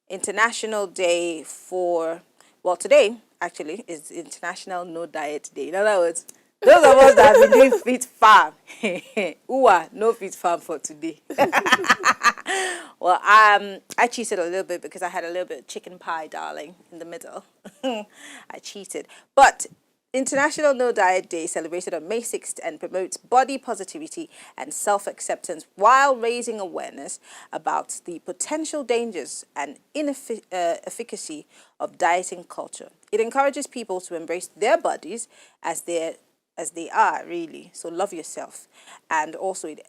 International Day for, well, today actually is International No Diet Day. In other words, those of us that have been doing fit farm, who are no fit farm for today. Well, I cheated a little bit because I had a little bit of chicken pie, darling, in the middle. I cheated. But International No Diet Day celebrated on May 6th and promotes body positivity and self-acceptance while raising awareness about the potential dangers and inefficacy of dieting culture. It encourages people to embrace their bodies as they are, really. So love yourself. And also it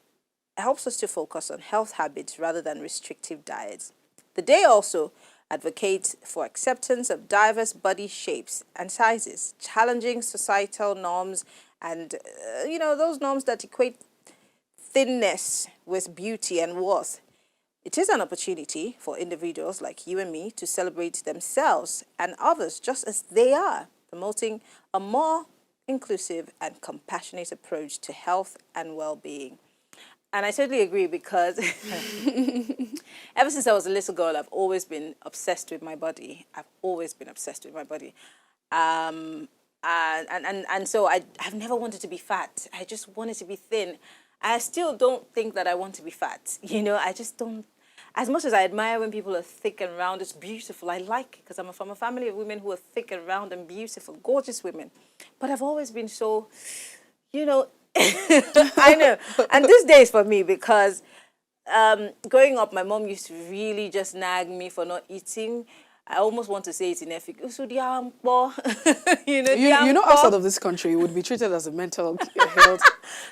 helps us to focus on health habits rather than restrictive diets. The day also advocates for acceptance of diverse body shapes and sizes, challenging societal norms and, those norms that equate thinness with beauty and worth. It is an opportunity for individuals like you and me to celebrate themselves and others just as they are, promoting a more inclusive and compassionate approach to health and well-being. And I totally agree because ever since I was a little girl, I've always been obsessed with my body. I've always been obsessed with my body. And so I've never wanted to be fat. I just wanted to be thin. I still don't think that I want to be fat. I just don't. As much as I admire when people are thick and round, it's beautiful. I like it because I'm from a family of women who are thick and round and beautiful, gorgeous women. But I've always been so, I know. And this day is for me because growing up, my mom used to really just nag me for not eating. I almost want to say it's ineffective. So you know, outside of this country, it would be treated as a mental health.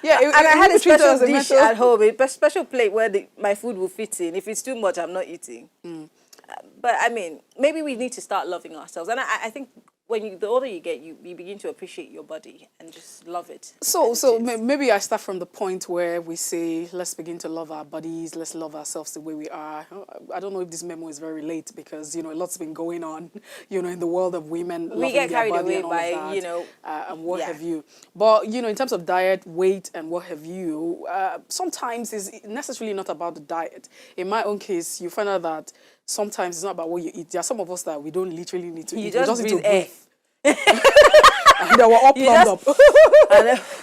Yeah, and I had a special dish at home, a special plate where my food will fit in. If it's too much, I'm not eating. But I mean, maybe we need to start loving ourselves. And I think the older you get, you begin to appreciate your body and just love it. So maybe I start from the point where we say, let's begin to love our bodies, let's love ourselves the way we are. I don't know if this memo is very late because, a lot's been going on, in the world of women. We get carried away by, and what have you. But, in terms of diet, weight, and what have you, sometimes it's necessarily not about the diet. In my own case, you find out that sometimes it's not about what you eat. There are some of us that we don't literally need to eat. We just need to breathe. And they were all plumbed up.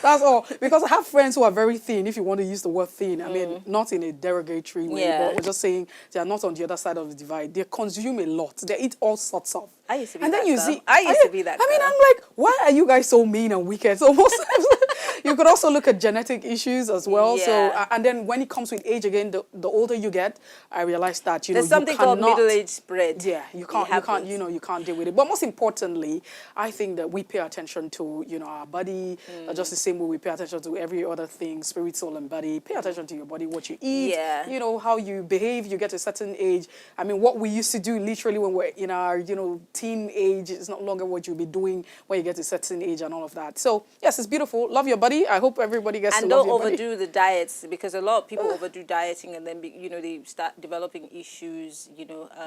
That's all. Because I have friends who are very thin, if you want to use the word thin. I mean, not in a derogatory way, but we're just saying they are not on the other side of the divide. They consume a lot. They eat all sorts of. I used to be and that then you girl. see, I used to be that girl. I mean, I'm like, why are you guys so mean and wicked? So most you could also look at genetic issues as well. Yeah. So, and then when it comes with age again, the older you get, I realized that, there's something called middle-aged spread. Yeah, you can't deal with it. But most importantly, I think that we pay attention to, our body, just the same way we pay attention to every other thing, spirit, soul, and body. Pay attention to your body, what you eat, how you behave, you get to a certain age. I mean, what we used to do literally when we're in our, teen age is not longer what you'll be doing when you get to a certain age and all of that. So, yes, it's beautiful. Love your body. I hope everybody gets to love your body. And don't overdo the diets because a lot of people overdo dieting and then, they start developing issues,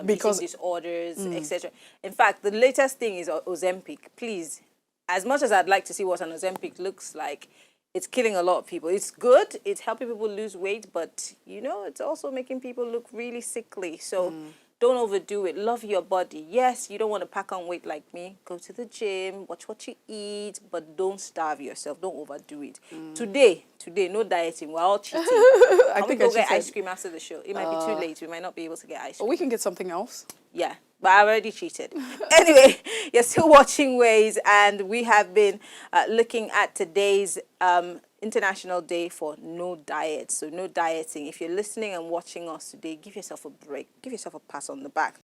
because eating disorders, etc. In fact, the latest thing is Ozempic. Please, as much as I'd like to see what an Ozempic looks like, it's killing a lot of people. It's good. It's helping people lose weight, but, it's also making people look really sickly. So don't overdo it. Love your body. Yes, you don't want to pack on weight like me. Go to the gym, watch what you eat, but don't starve yourself. Don't overdo it. Today, no dieting. We're all cheating. I think we'll get ice cream after the show. It might be too late. We might not be able to get ice cream. Or we can get something else. Yeah, but I already cheated. Anyway, you're still watching Ways, and we have been looking at today's International Day for No Diet. So no dieting. If you're listening and watching us today, give yourself a break. Give yourself a pat on the back.